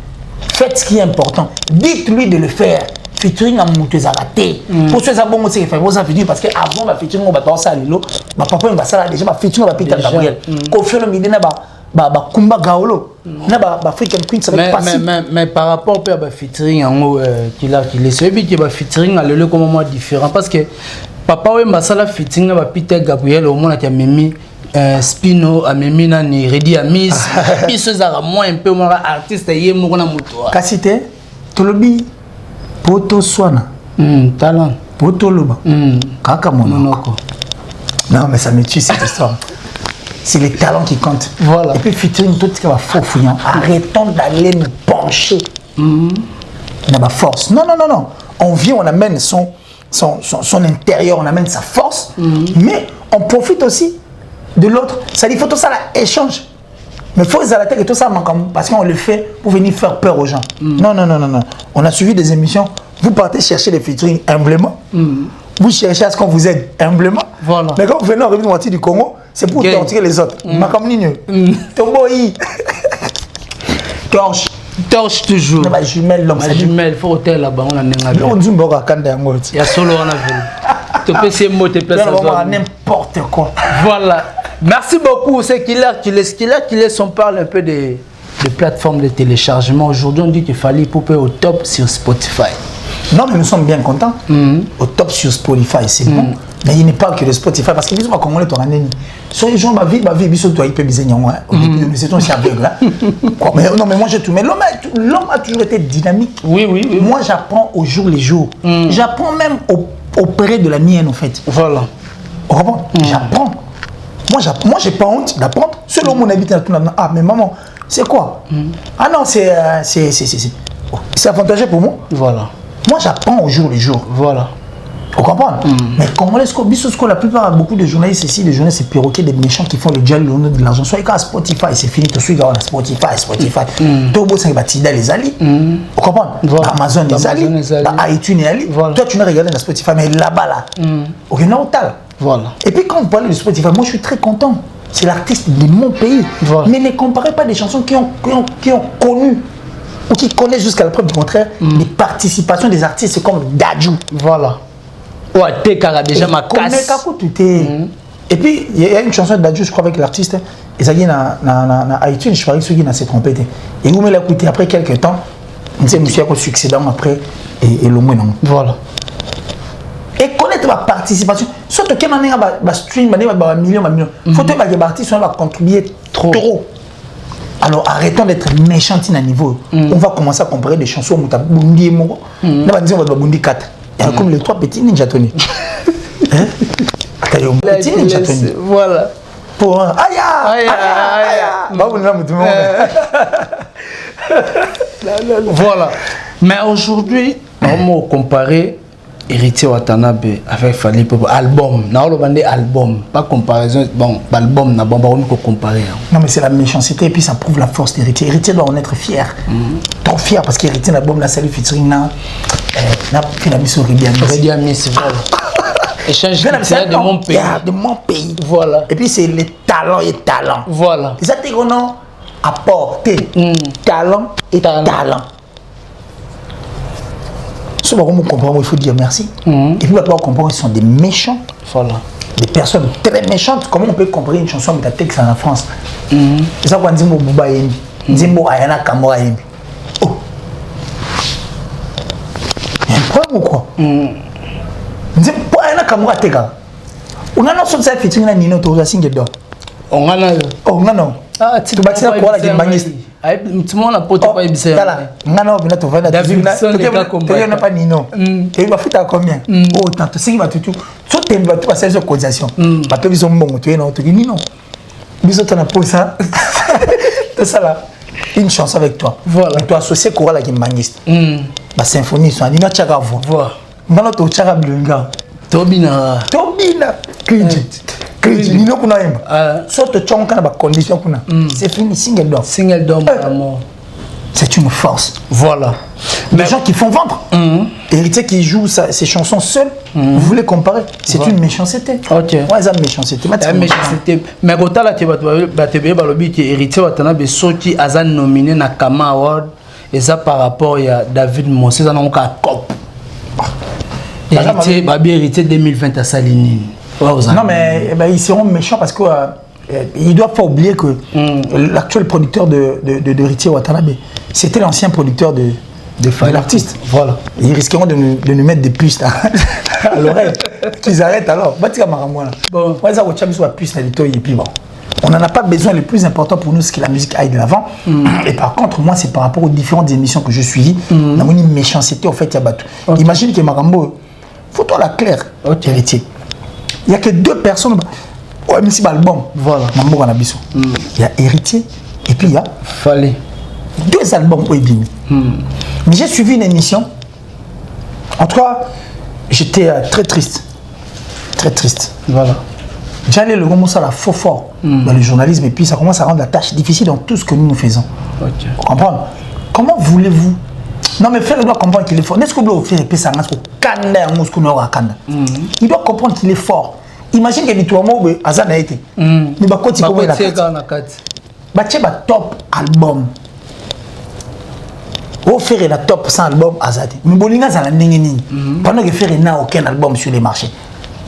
faites ce qui est important. Dites-lui de le faire. Featuring à monter à raté. Pour ceux qui ont fait featuring parce que avant ma featuring on va passer à l'îlot, ma papa va ça déjà ma featuring va Peter Gabriel. Qu'on fait le midi na ba kumba gaolo. Na ba African Queen ça va passer. Mais par rapport au ba featuring en qu'il est celui qui va featuring à l'îlot comme moi différent parce que papa ouais ma sala featuring na ba Peter Gabriel au moins a mimi Spino a mimi na ni Ready à Miss. Puis ceux à moi un peu moi artiste yé mo na moto. Kasite tolobi Poto Swana. Talent. Poto Loba. Kaka Monoko. Non, mais ça me tue cette histoire. C'est les talents qui comptent. Voilà. Et puis, featuring tout ce qui va faux fouillant. Arrêtons d'aller nous pencher. On a ma force. Non, non, non, non. On vient, on amène son intérieur, on amène sa force. Mais on profite aussi de l'autre. Ça dit, il faut tout ça, là, échange. Mais il faut les arrêter et tout ça, parce qu'on le fait pour venir faire peur aux gens. Non, non, non, non, non. On a suivi des émissions. Vous partez chercher les featuring humblement. Vous cherchez à ce qu'on vous aide humblement. Voilà. Mais quand vous venez en République moitié du Congo, c'est pour torturer les autres. Tomboï. Torche. Torche toujours. Ma jumelle, l'homme. Ma jumelle, il faut hôtel là-bas. On a n'importe quoi. Il y a solo on a vu. Tu peux ces mots, tu peux n'importe quoi. Voilà. Merci beaucoup. C'est Killer. On parle un peu des plateformes de téléchargement. Aujourd'hui, on dit qu'il fallait popper au top sur Spotify. Non, mais nous sommes bien contents. Au top sur Spotify, c'est bon. Mais il n'est pas que le Spotify. Parce que nous sommes congolais, on a neni. Sur les gens, ma vie, ils sont hyper bizarres. C'est ton aveugle. Non, mais moi, j'ai tout. Mais l'homme a toujours été dynamique. Oui. Moi, j'apprends au jour les jours. J'apprends même auprès de la mienne, en fait. Voilà. On comprend? J'apprends. Moi, j'ai pas honte d'apprendre. Selon mon habitat, ah, mais maman, c'est quoi? Ah non, c'est avantageux pour moi. Voilà. Moi, j'apprends au jour le jour. Voilà. Vous comprenez? Mais comme la plupart, beaucoup de journalistes ici, des journalistes, c'est perroquets, des méchants qui font le gel, de l'argent. Soit à Spotify, c'est fini, tu suis à Spotify. Tobo, c'est Batida, les alliés. Vous comprenez? Amazon, les alliés. iTunes, les alliés. Toi, tu n'as regardé dans Spotify, mais là-bas, là. Ok, non, voilà. Et puis quand vous parlez de Spotify, moi je suis très content. C'est l'artiste de mon pays. Voilà. Mais ne comparez pas des chansons qui ont connu ou qui connaissent jusqu'à la preuve du contraire les participations des artistes comme Dadju. Voilà. Ouais, t'es déjà ma casse. Et puis il y a une chanson de Dadju, je crois, avec l'artiste. Et ça y est, dans iTunes, je crois que celui qui s'est trompé. Et vous me l'avez écouté après quelques temps. On sait monsieur a succédant après et le moins non. Voilà. Et connaître ma participation. Surtout quand on a un stream, on a un million. Il faut que les artistes soient contribuer trop. Alors arrêtons d'être méchants à niveau. On va commencer à comparer des chansons où on a Bundi et Moro. On va dire on va Bundi 4. Et comme les 3 petits ninja Tony. Petit ninja Tony. Voilà. Pour un Voilà. Mais aujourd'hui, on va comparer Héritier Watanabe avec Fally Ipupa album. Album, pas comparaison. Bon, album, n'a pas comparer. Non, mais c'est la méchanceté et puis ça prouve la force d'Héritier. Héritier doit en être fier. Trop fier parce qu'Héritier l'album la salut featuring na mission Ready à Miss. Voilà. Échange de mon pays. De mon pays. Voilà. Et puis c'est les talents et talents. Voilà. Les artistes qu'on a apporté talent et talent. Ceux qui comprennent, il faut dire merci. Et puis, on comprend qu'ils sont des méchants. Voilà. Des personnes très méchantes. Comment on peut comprendre une chanson avec un texte en France? C'est ça qu'on dit Bouba Yembi. Nzimbo Ayana Kamora Yembi. Oh! Il y a un problème ou quoi? Nzimbo Ayana Kamora Tega. On a notre sorte de featuring à Nino Toza Singedor. On a non. Ah, tu vas dire quoi là qui magiste? Tout le monde a poté pas ibisé. Ngana obina to vana tu n'a pas Nino. Tu vas foutre à combien? Oh, tant c'est qui va tout. So tu vas tout passer sur cotisation. Ba pe biso mbongo tu es non, tu dis Nino. Biso tu na posé ça. C'est ça là. Une chance avec toi. Voilà. Tu associé Kora là qui magiste. Ba symphonie so anima chaka voix. Voilà. Ngana to chaka blinga. Tobina. Nino kuna yemba. Sorte chonka na ba condition kuna. C'est fini single dom. C'est une force. Voilà. Les gens qui font vendre. Héritier qui joue ses chansons seul, vous voulez comparer? C'est une méchanceté. OK. Ouais, c'est une méchanceté. Mais quand là tu vas te Héritier Watanabe soki azan nominé na Kama Award et ça par rapport à David Mosé ça n'a pas cop héritier Babi héritier 2020 à Saline. Non mais ils seront méchants parce que ils doivent pas oublier que l'actuel producteur de Héritier Watanabe, c'était l'ancien producteur de l'artiste. Voilà. Ils risqueront de nous mettre des puces là, à l'oreille. Qu'ils arrêtent alors. Bon, on n'en a pas besoin. Le plus important pour nous, c'est que la musique aille de l'avant. Et par contre, moi, c'est par rapport aux différentes émissions que je suivis. On a une méchanceté, en fait, il y a bateau. Imagine que Marambo, faut-on la claire, Héritier. Il n'y a que 2 personnes. Ouais, mais c'est l'album. Voilà. Mambo Ganabiso. Il y a Héritier et puis il y a Fallait. 2 albums au Ebimi. Mais j'ai suivi une émission. En tout cas, j'étais très triste. Très triste. Voilà. J'allais le commencer à la faux fort dans le journalisme et puis ça commence à rendre la tâche difficile dans tout ce que nous faisons. Okay. Vous comprenez? Comment voulez-vous? Non mais Ferré doit comprendre qu'il est fort. N'est-ce que vous voulez faire ça? Il doit comprendre qu'il est fort. Imagine que tu as dit que Azan a été. Mais tu as top album. Au faire la top 100 album Azad. Mais Bolinga ça pendant que Ferré n'a aucun album sur les marchés.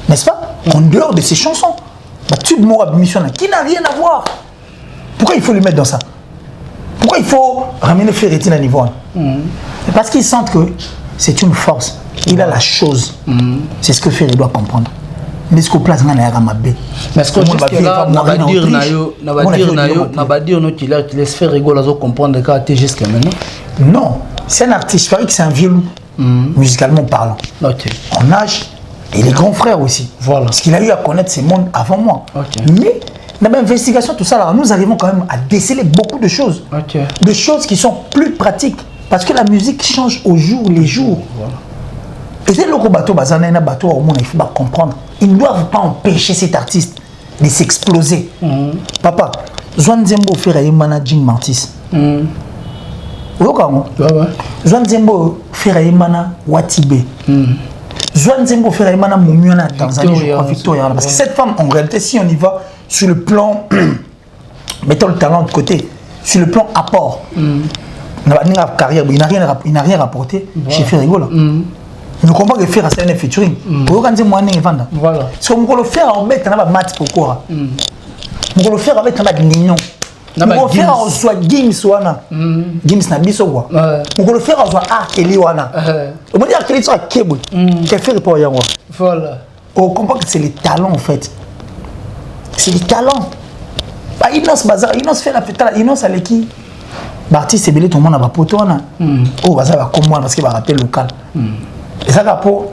N'est-ce pas? En dehors de ses chansons. Tube Mourab Mission qui n'a rien à voir. Pourquoi il faut le mettre dans ça? Pourquoi il faut ramener Ferré à niveau? Parce qu'ils sentent que c'est une force. Il a la chose. C'est ce que Ferré doit comprendre. Mais ce qu'on place dans la Ramabé. Mais ce qu'on va dire, qu'il laisse faire rigoler à comprendre que jusqu'à maintenant. Non, c'est un artiste. Je parie que c'est un violon, musicalement parlant. Okay. En âge, il est grand frère aussi. Voilà. Parce qu'il a eu à connaître ces mondes avant moi. Okay. Mais dans l'investigation, tout ça, là, nous arrivons quand même à déceler beaucoup de choses. Okay. De choses qui sont plus pratiques. Parce que la musique change au jour les jours. Voilà. Et c'est le bateau, bateau au monde, il faut comprendre. Ils ne doivent pas empêcher cet artiste de s'exploser. Papa, Zwan Zembo fait un managing Martis. Zwan Zembo fait un mana Watibe. Zwan Zembo fait un mana Moumyona Tanzanie, je crois, Victoria. Parce que cette femme, en réalité, si on y va sur le plan, mettons le talent de côté, sur le plan apport, carrière, il n'a rien rapporté chez Ferrigo. Nous comprenons que faire un certain featuring. Pour organiser moi et vendre. Voilà. Si on le faire en bête, on a mat pourquoi. On le faire avec un nignon. On le faire en soit Gims wana. Gims na biso quoi. On le faire en soit Kelly wana. On va dire Kelly soit Kebou. Quel fait pour yango. Voilà. On comprend que c'est les talents en fait. C'est les talents. Bah Inos bazar, Inos fait la fête là, Inos avec qui? L'artiste est belé tout le monde a pas poteau wana. Oh bazar va comme moi parce qu'il va rappeler local. Et ça pour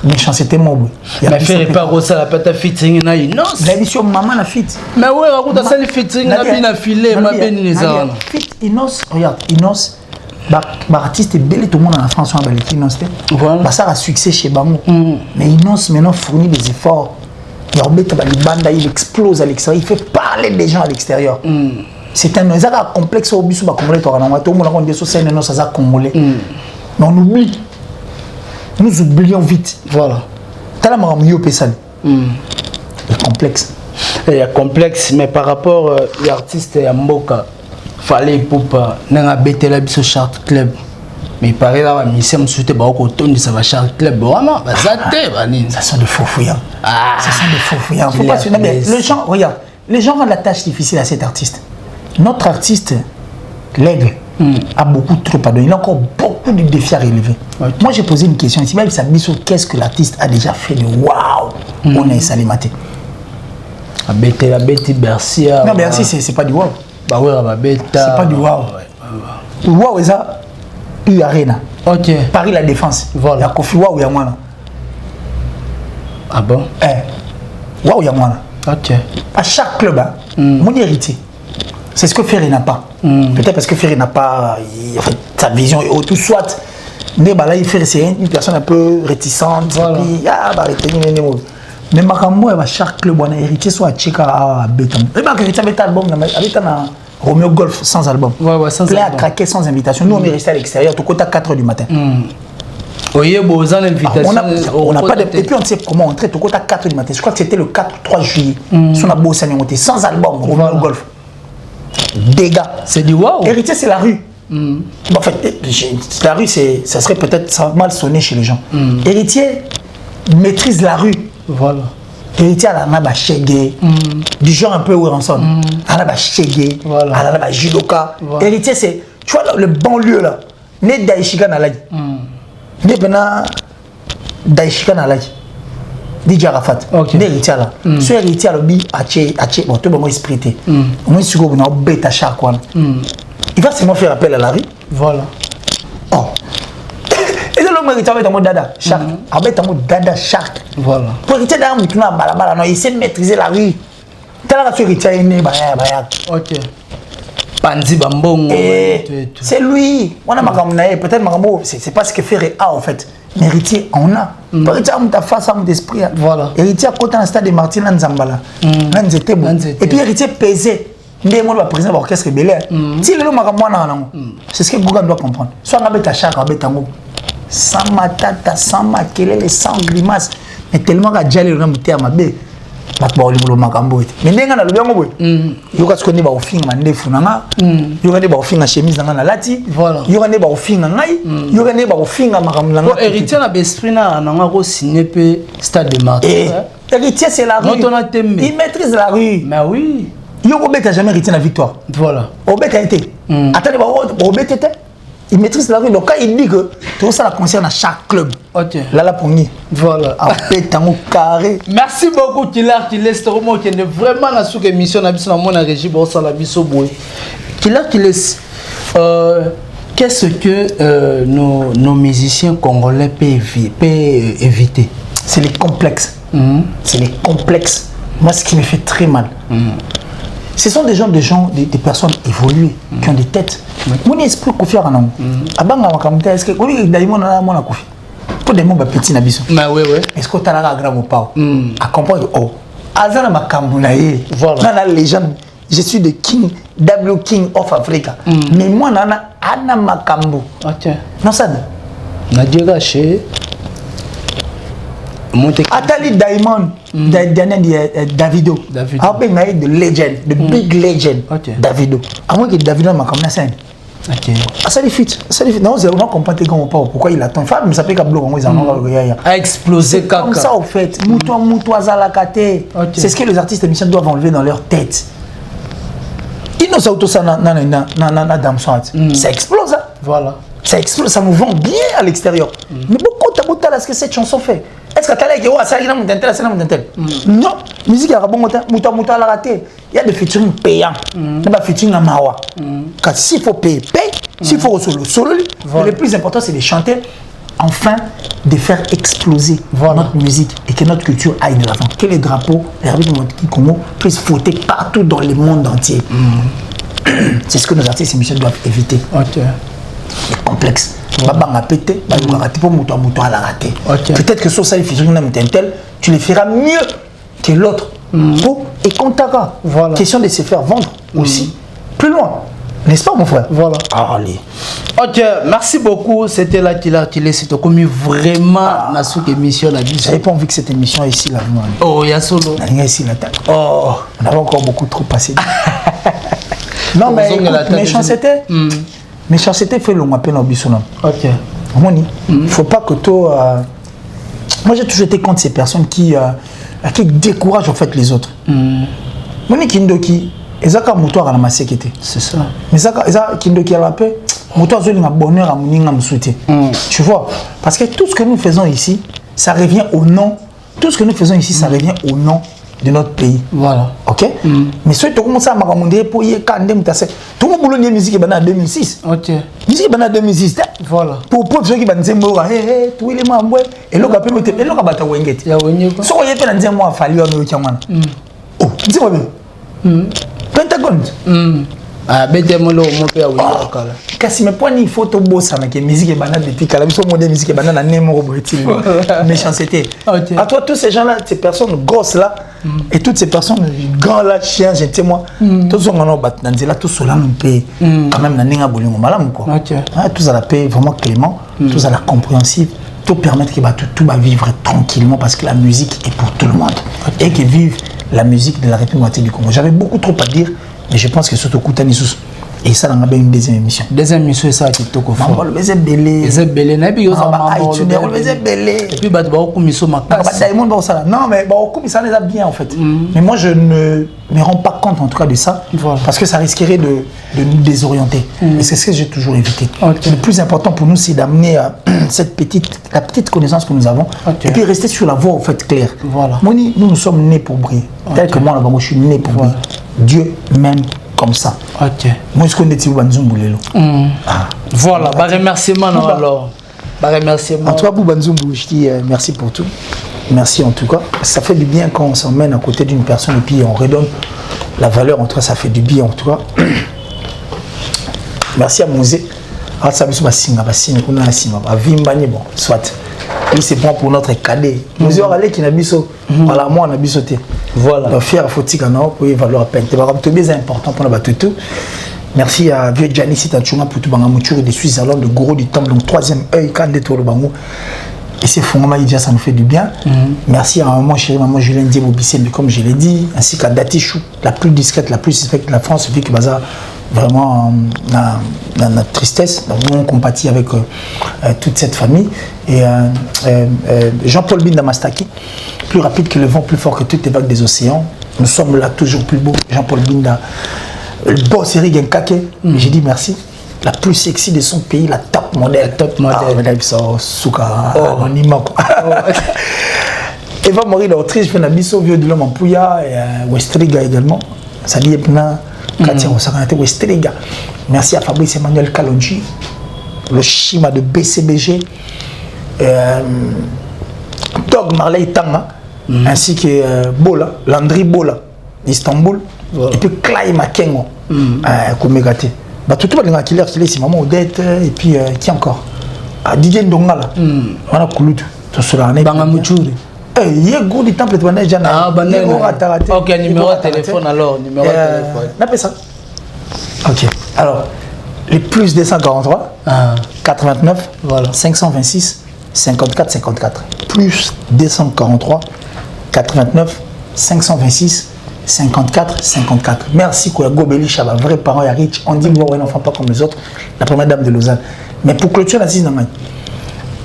méchanceté mobile. Mais faire pas ça la pâte à fitting na Inos. L'émission maman la fit. Mais ouais, raconte ça le fitting na bien filé, ma bien les armes. Fit Inos, regarde, Inos artiste est belé tout le monde en France en Belgique Inos. Voilà. Bah ça a succès chez Bango. Mais Inos maintenant fournit des efforts. Il explose à l'extérieur, il fait parler des gens à l'extérieur. C'est un complexe au bus congolais tout le monde a des sociétés non ça congolais. Mais on oublie. Nous oublions vite. Voilà. T'as mieux pesal. C'est complexe. Il y a complexe, mais par rapport à l'artiste à Mboka, fallait pour pas n'a bêter la biso chart club. Mais il paraît là, mais si on souhaite pas au de ça va chart club, vraiment, ça sont de faux fouillants. Ça sont de faux fouillants. Faut pas se les gens, regarde, les gens rendent la tâche difficile à cet artiste. Notre artiste, l'aigle, a beaucoup trop pardonné. Il a encore beaucoup de défis à relever. Okay. Moi, j'ai posé une question ici. Qu'est-ce que l'artiste a déjà fait de waouh? On est Salimate. La bête, Bercy. Non, Bercy, c'est pas du waouh. Bah ouais, la bête. C'est pas du waouh. Waouh, c'est ça. Arena. Ok. Paris La Défense. Voilà. Il y a Kofi Waouh, il y a moi. Ah bon? Waouh, il y a moi. Ok. À chaque club, mon héritier. C'est ce que Ferré n'a pas. Peut-être parce que Ferré n'a pas sa vision et tout soit. Mais là, Ferré, c'est une personne un peu réticente. Voilà. Mais Makambo, chaque club, on a héritier soit à Tcheka à Béton. Et bien, héritier avait un album, avec un Romeo Golf sans album. Ouais, sans album. Plein à craquer sans invitation. Nous, on est resté à l'extérieur, tout côté à 4h du matin. Oui, bon, on a l'invitation. On n'a pas de. Et puis on sait comment entrer tout côté à 4h du matin. Je crois que c'était le 4 ou 3 juillet. Si on a beau s'en monter sans album, Romeo Golf. Dégâts. C'est du waouh. Héritier, c'est la rue. En fait, la rue, ça serait peut-être mal sonné chez les gens. Héritier maîtrise la rue. Voilà. Héritier à la chégué, du genre un peu où on sonne. À la chégué, à la judoka. Héritier, c'est, tu vois, le banlieue là. Né Daishika Nalagi. Né Bena Daishika Nalagi. DJ Arafat. Né héritier là. Ce héritier là, bon, tout le monde est sprité. On est sûr qu'on a bête à chaque fois. Il va seulement faire appel à la rue. Voilà. Oh. Et là, l'homme héritier avec un mot dada, shark. Avec un mot dada, shark. Voilà. Pour héritier d'un mouton à balabala, non, il sait maîtriser la rue. Tel que ce héritier est né, ok. Panzi Bambongo. C'est lui. On a Magamnae, peut-être Magambo, c'est pas ce que fait A en fait. Mais héritier, on a. Héritier, on a face à mon esprit. Voilà. Héritier, quand on a un stade de Martin Nzambala. Et puis héritier pesé. Ndé moi le président de l'orchestre rebelle. Si le Magambo c'est ce que Google doit comprendre. Soit on a bête à chaque tango. Sans matata, sans makelele, sans grimace. Mais tellement qu'à déjà le nom de terme bé. Mais nenga na lobiango boy yoka skoni ba ofinga ndefu nanga yoka ne ba ofinga chemise nanga na lati voilà yoka ne ba ofinga ngai yoka ne ba ofinga makamula nanga héritier na esprit na nanga ko signer pe stade de Martin héritier c'est la rue il maîtrise la rue mais oui yoko beta jamais héritier na victoire voilà obeta été attendez ba obeta été il maîtrise la rue donc quand il dit que tout ça la concerne à chaque club ok là la pogni voilà après tango carré merci beaucoup Kilar qui laisse vraiment qui est vraiment la sous émission na biso na mona régie bon ça la biso boy Kilar qui laisse qu'est-ce que nos musiciens congolais peuvent éviter c'est les complexes c'est les complexes moi ce qui me fait très mal ce sont des des personnes évoluées qui ont des têtes. Mon esprit Kofi Annan. Abanga makamta est-ce que oui d'ailleurs mon Kofi. Pour des mots petit nabiso. Mais oui. Est-ce que tu as la grave ou pas? À comprendre oh. Azana makambunaye. Voilà. Nana légende. Je suis le king W King of Africa. Mais moi nana ana makambu. OK. Non ça. Nadia Gaché. Atali Diamond, Davido. Davido. The legend, the big legend. Davido. À moins que Davido m'a comme la scène. Ok. Ça les fit. Non, on a compris pourquoi il attend. Femme, ça fait qu'à bloc, ils en ont a explosé comme ça, au fait. Moutoua Zalakate. C'est ce que les artistes émissions doivent enlever dans leur tête. Ils nous auto ça na Damson. Ça explose. Voilà. Ça explose, ça nous vend bien à l'extérieur. Mais beaucoup de ce que cette chanson fait. Est-ce que tu as dit que ça a non, musique à rabon mouta la raté. Il y a des featuring payants. Il y a des featuring à Mawa. Car s'il faut payer, paye. S'il faut solo. Le plus important, c'est de chanter, enfin, de faire exploser notre musique et que notre culture aille de l'avant. Que les drapeaux, les République Congo puissent flotter partout dans le monde entier. C'est ce que nos artistes et musiciens doivent éviter. Les complexes. Peut-être que sur ça, tu les feras mieux que l'autre. Et Kontaka, question de se faire vendre aussi plus loin. N'est-ce pas, mon frère? Voilà. Allez. Ok, merci beaucoup. C'était là qu'il est. C'était comme vraiment la sous-émission. J'avais pas envie que cette émission ici là. Oh, il y a solo. Ici là. Oh, on avait encore beaucoup trop passé. Non, mais méchanceté. Méchanceté fait le peine au bisounon. Ok. Il ne faut pas que toi. Moi, j'ai toujours été contre ces personnes qui découragent en fait les autres. Moi, Kindoki, ezaka moto à la sécurité. C'est ça. Mais ezaka Kindoki à la paix, moto a un bonheur à moninga msouté. Tu vois? Parce que tout ce que nous faisons ici, ça revient au nom. Tout ce que nous faisons ici, ça revient au nom de notre pays. Voilà. Ok? Mais si tu commences à m'amunder pour y aller, tout le monde a musique en 2006. Ok. Musique en 2006. Voilà. Pour ceux qui disent moi, tout les membres et l'autre peut mettre et l'autre bata wenget. Ya wenye ko. So yepe na nzemwa fali wa no chamana. Oh, nzemwa be. Pentagon. Ah, bete molo mo pe awi kala. Kasi me poni photo bossa na que musique et banane depuis kala biso mo de musique et banane na nemo robotil. Méchanceté. À toi tous ces gens là, ces personnes grosses là et toutes ces personnes grands là, chiens, j'étais moi. Tous on en bat dans là tous cela nous paye quand même na ninga bolingo malam quoi. Tous à la paix vraiment clément, tous à la compréhensive, tout permettre que tout va vivre tranquillement parce que la musique est pour tout le monde et que vive la musique de la République du Congo. J'avais beaucoup trop à dire. Mais je pense que surtout Koutani Sous, Et ça, on a bien une deuxième émission. Deuxième émission, ça, c'est tout quoi. Maman, le baiser belé. C'est belé. Et puis, le baiser belé. Et puis, bah, tu vas au commission ma classe. Non, mais au commission, ça les a bien en fait. Mais moi, je ne me rends pas compte en tout cas de ça. Voilà. Parce que ça risquerait de nous désorienter. Et c'est ce que j'ai toujours évité. Okay. Le plus important pour nous, c'est d'amener la petite connaissance que nous avons. Okay. Et puis rester sur la voie en fait claire. Voilà. Moni, nous sommes nés pour briller. Tel que moi, là-bas, je suis né pour briller. Dieu m'aime comme ça. Ok. Moi, je connais Tibou Banzumbu Lelo. Voilà, bah remerciement alors. Bah remerciement. En tout cas, pour Banzumbu, je dis merci pour tout. Merci en tout cas. Ça fait du bien quand on s'emmène à côté d'une personne et puis on redonne la valeur. En tout cas, ça fait du bien en tout cas. Merci à Mosé. Alors, ça veut dire que bon, soit. Il se prend pour notre cadet. Nous avons allé qui n'a biso. Voilà, moi, on a bisoté. Voilà. Donc, fier, faut-il qu'on a pour valoir la peine. C'est important pour nous tout. Merci à Vieux Gianni Sitachuma pour tout le monde. De Suisse, alors le gros du temple, donc troisième œil, quand les tours le bangou. Et c'est fondamental, il dit ça nous fait du bien. Merci à maman chérie, maman Julien Diebo Bissé, comme je l'ai dit, ainsi qu'à Datichou, la plus discrète, la plus suspecte de la France, vu que Baza vraiment notre tristesse. Donc, nous, on compatit avec toute cette famille. Et Jean-Paul Binda-Mastaki, plus rapide que le vent, plus fort que toutes les vagues des océans. Nous sommes là toujours plus beaux. Jean-Paul Binda, le boss Eric Nkake, j'ai dit merci. La plus sexy de son pays, la top modèle. Top modèle. Eva Marie l'Autriche, je fais un biseau vieux de l'homme en Pouya, et Westriga également. Ça dit Epna, Katia Osakanate, Westriga. Merci à Fabrice Emmanuel Kalonji, le Shima de BCBG, Dog Marley Tanga, ainsi que Bola, Landry Bola, d'Istanbul, et puis Clay Makengo, Koumegate. Bah, tout le monde est là, c'est maman Odette, et puis qui encore Didier Ndongala, on a coulu tout cela. Bangamouchouri. Il y a un gros du temple de Banège. Ok, numéro de téléphone alors. Numéro de téléphone. N'appelle ça. Ok. Alors, les plus 243, 89, voilà. 526, 54, 54. Plus 243, 89, 526, 54, 54. Merci Kouyago Beli Chaba, vrai parent et riche. On dit bon, un enfant pas comme les autres, la première dame de Lausanne. Mais pour clôturer la 6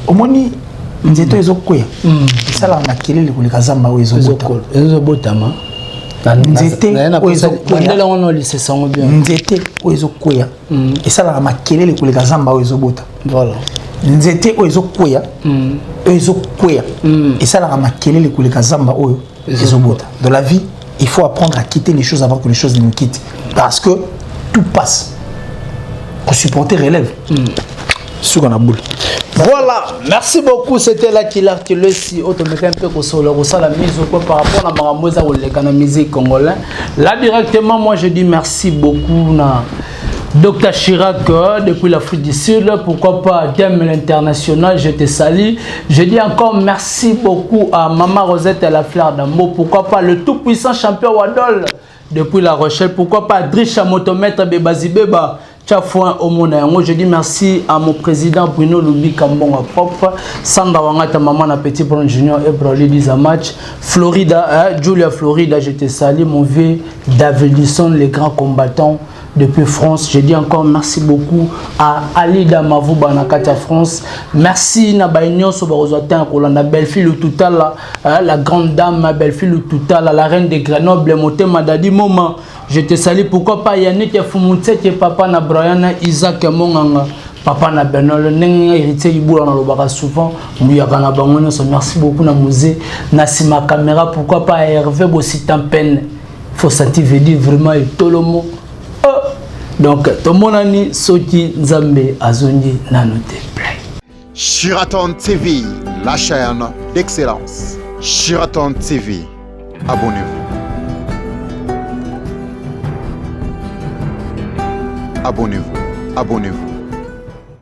au moins, nzeto ezokwea sala makele le kulekazamba ezobotama nzete ezokwea esala makele le kulekazamba ezobota voilà nzete ezokwea esala makele le kulekazamba ezobota. Dans la vie, il faut apprendre à quitter les choses avant que les choses ne nous quittent, parce que tout passe. Pour supporter relève sur la boule. Voilà, merci beaucoup. C'était là qu'il a si automatique un peu la mise au point par rapport à Maramosa ou la musique congolaise. Là directement, moi je dis merci beaucoup à Dr Chirac depuis l'Afrique du Sud. Pourquoi pas Dame l'international, je te salue. Je dis encore merci beaucoup à Maman Rosette et la Fleur d'amour. Pourquoi pas le tout puissant champion Wadol depuis La Rochelle. Pourquoi pas Drisha Motomètre Bebazibeba. Moi je dis merci à mon président Bruno Lubi Kambonga propre, Sandra Wangata Maman na Petit Bron Junior et Broly match Florida, Julia Florida, je te salue mon vieux Davidson, les grands combattants depuis France. Je dis encore merci beaucoup à Alida Mavouba na Katia France. Merci na Baignon Sobarozotin Kolanda Belle-Fille Toutala, la grande dame ma Belle-Fille Toutala, la reine des Grenoble, Moté Madadi Moment. Je te salue, pourquoi pas Yannick Fumutse qui est papa na Brian Isaac Monganga, papa na Benol, n'eng héritier Iboula na Lobara souvent, Mouyaka na Bangono, merci beaucoup na musée, Nassima caméra, pourquoi pas Hervé Bossitan Pen, faut sentir dire vraiment et tout le mot. Donc, tout mon ami, Soki Nzambe Azondi Nanote Play. Shiraton TV, la chaîne d'excellence. Shiraton TV, abonnez-vous. Abonnez-vous, abonnez-vous.